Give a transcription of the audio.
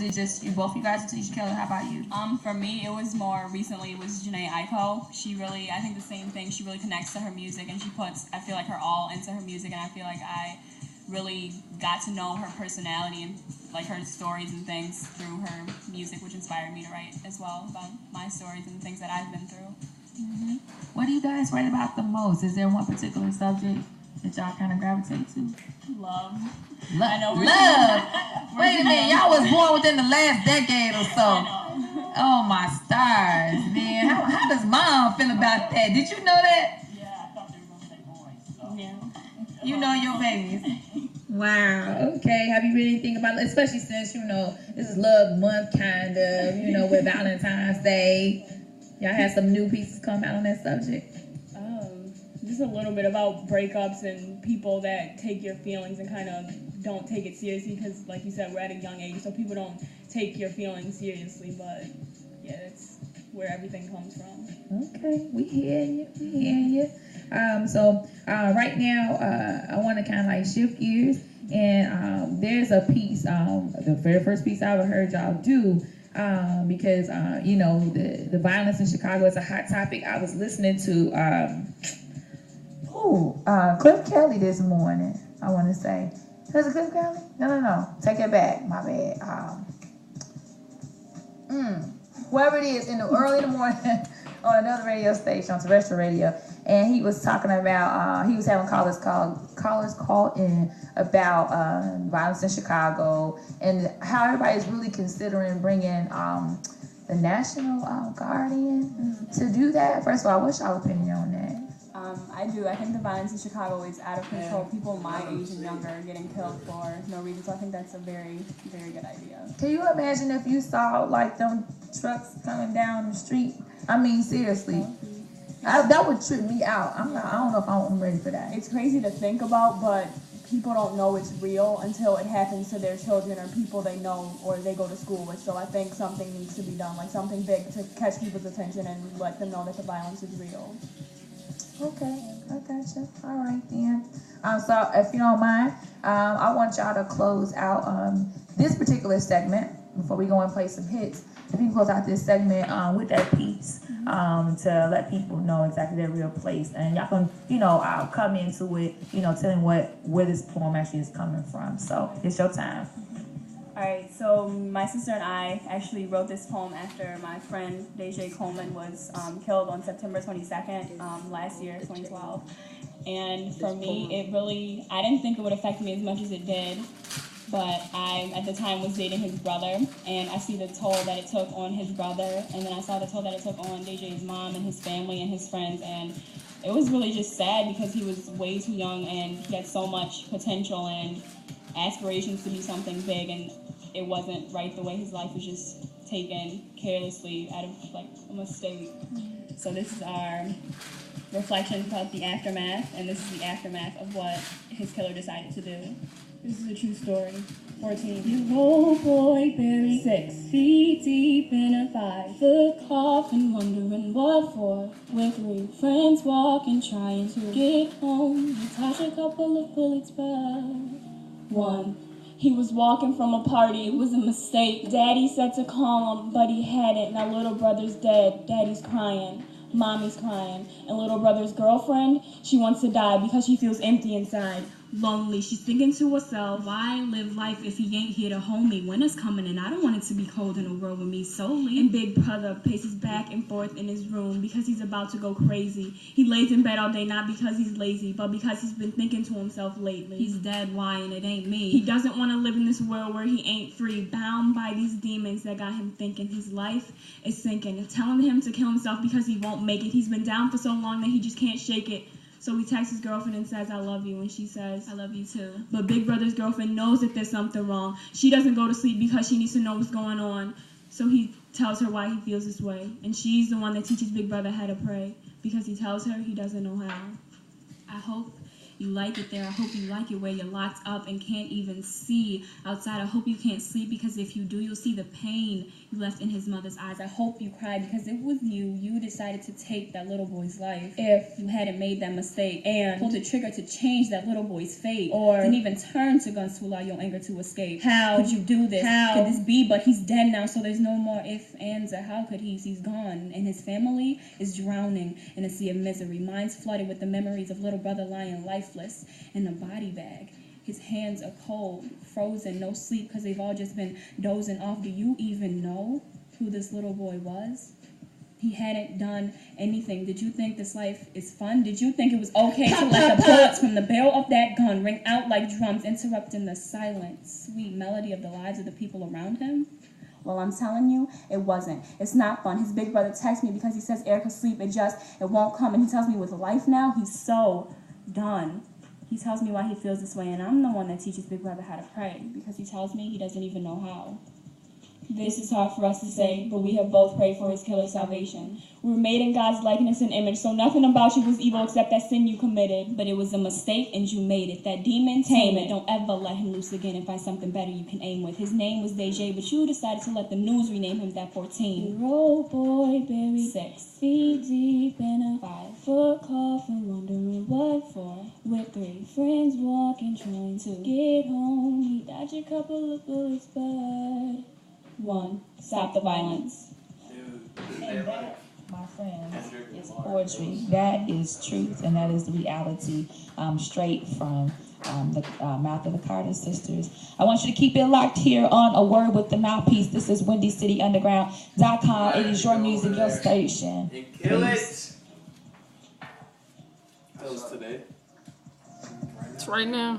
Is it just you, both you guys, are Tisha Kelly? How about you? For me, it was more recently. It was Janae Aiko. She really, I think the same thing. She really connects to her music, and she puts, I feel like, her all into her music, and I feel like I really got to know her personality and like her stories and things through her music, which inspired me to write as well about my stories and things that I've been through. Mm-hmm. What do you guys write about the most? Is there one particular subject that y'all kind of gravitate to? Love. I know. Love. Wait a minute, y'all was born within the last decade or so. Oh my stars, man! How does mom feel about that? Did you know that? Yeah, I thought they were gonna say boys. So. Yeah. You know your babies. Wow. Okay. Have you read anything about, especially since this is Love Month, kind of, with Valentine's Day? Y'all had some new pieces come out on that subject. Just a little bit about breakups and people that take your feelings and kind of don't take it seriously because, like you said, we're at a young age, so people don't take your feelings seriously. But yeah, that's where everything comes from. Okay, we hear you. So right now, I want to kind of like shift gears, and there's a piece, the very first piece I ever heard y'all do. Because the violence in Chicago is a hot topic. I was listening to Cliff Kelly this morning. I want to say, was it Cliff Kelly? No. Take it back. My bad. Whoever it is, early in the morning on another radio station, on terrestrial radio, and he was talking about, he was having callers call in about violence in Chicago and how everybody's really considering bringing the National Guard in to do that. First of all, what's y'all opinion on that? I do. I think the violence in Chicago is out of control. People my age and younger are getting killed for no reason. So I think that's a very, very good idea. Can you imagine if you saw like them trucks coming down the street? I mean, seriously. That would trip me out. I don't know if I'm ready for that. It's crazy to think about, but people don't know it's real until it happens to their children or people they know or they go to school with. So I think something needs to be done, like something big to catch people's attention and let them know that the violence is real. Okay, I gotcha. All right then. So if you don't mind, I want y'all to close out this particular segment before we go and play some hits. If you can close out this segment with that piece to let people know exactly their real place, and y'all can I'll come into it telling where this poem actually is coming from. So it's your time. Alright, so my sister and I actually wrote this poem after my friend Deja Coleman was killed on September 22nd last year, 2012. And for me, I didn't think it would affect me as much as it did, but I, at the time, was dating his brother, and I see the toll that it took on his brother, and then I saw the toll that it took on Deja's mom and his family and his friends, and it was really just sad because he was way too young and he had so much potential and aspirations to be something big, and it wasn't right the way his life was just taken carelessly out of like a mistake. So this is our reflection called The Aftermath, and this is the aftermath of what his killer decided to do. This is a true story. 14. Your old boy buried 6 feet deep in a 5-foot coffin, wondering what for. With 3 friends walking, trying to get home. He touched a couple of bullets, but 1. He was walking from a party, it was a mistake. Daddy said to call him, but he hadn't. Now little brother's dead, daddy's crying, mommy's crying. And little brother's girlfriend, she wants to die because she feels empty inside. Lonely, she's thinking to herself, why live life if he ain't here to hold me? Winter's coming and I don't want it to be cold in a world with me solely. And big brother paces back and forth in his room because he's about to go crazy. He lays in bed all day not because he's lazy, but because he's been thinking to himself lately. He's dead, why, and it ain't me. He doesn't want to live in this world where he ain't free, bound by these demons that got him thinking his life is sinking, telling him to kill himself because he won't make it. He's been down for so long that he just can't shake it. So he texts his girlfriend and says, I love you, and she says, I love you too. But Big Brother's girlfriend knows that there's something wrong. She doesn't go to sleep because she needs to know what's going on. So he tells her why he feels this way. And she's the one that teaches Big Brother how to pray because he tells her he doesn't know how. I hope you like it there. I hope you like it where you're locked up and can't even see outside. I hope you can't sleep, because if you do, you'll see the pain you left in his mother's eyes. I hope you cry, because it was you decided to take that little boy's life. If you hadn't made that mistake and pulled the trigger to change that little boy's fate, or didn't even turn to guns to allow your anger to escape. How could you do this? How could this be? But he's dead now, so there's no more ifs, ands, or how could he? He's gone, and his family is drowning in a sea of misery. Minds flooded with the memories of little brother lying lifeless in a body bag. His hands are cold, frozen, no sleep, because they've all just been dozing off. Do you even know who this little boy was? He hadn't done anything. Did you think this life is fun? Did you think it was okay to let the bullets from the barrel of that gun ring out like drums, interrupting the silent, sweet melody of the lives of the people around him? Well, I'm telling you, it wasn't. It's not fun. His big brother texts me because he says Erica sleep, it won't come. And he tells me with life now, he's so done. He tells me why he feels this way, and I'm the one that teaches big brother how to pray, because he tells me he doesn't even know how. This is hard for us to say, but we have both prayed for his killer's salvation. We were made in God's likeness and image, so nothing about you was evil except that sin you committed. But it was a mistake, and you made it. That demon, tame it. Don't ever let him loose again and find something better you can aim with. His name was Deja, but you decided to let the news rename him that 14. Roll boy buried 6 feet deep in a 5-foot coffin, wondering what for. With 3 friends walking, trying to get home. He dodged a couple of bullets, but 1. Stop the violence. And that, my friends, is poetry. That is truth, and that is the reality, straight from the mouth of the Carter sisters. I want you to keep it locked here on A Word with the Mouthpiece. This is WindyCityUnderground.com. It is your music, your station. And kill Peace. it. Tell us today. It's right now.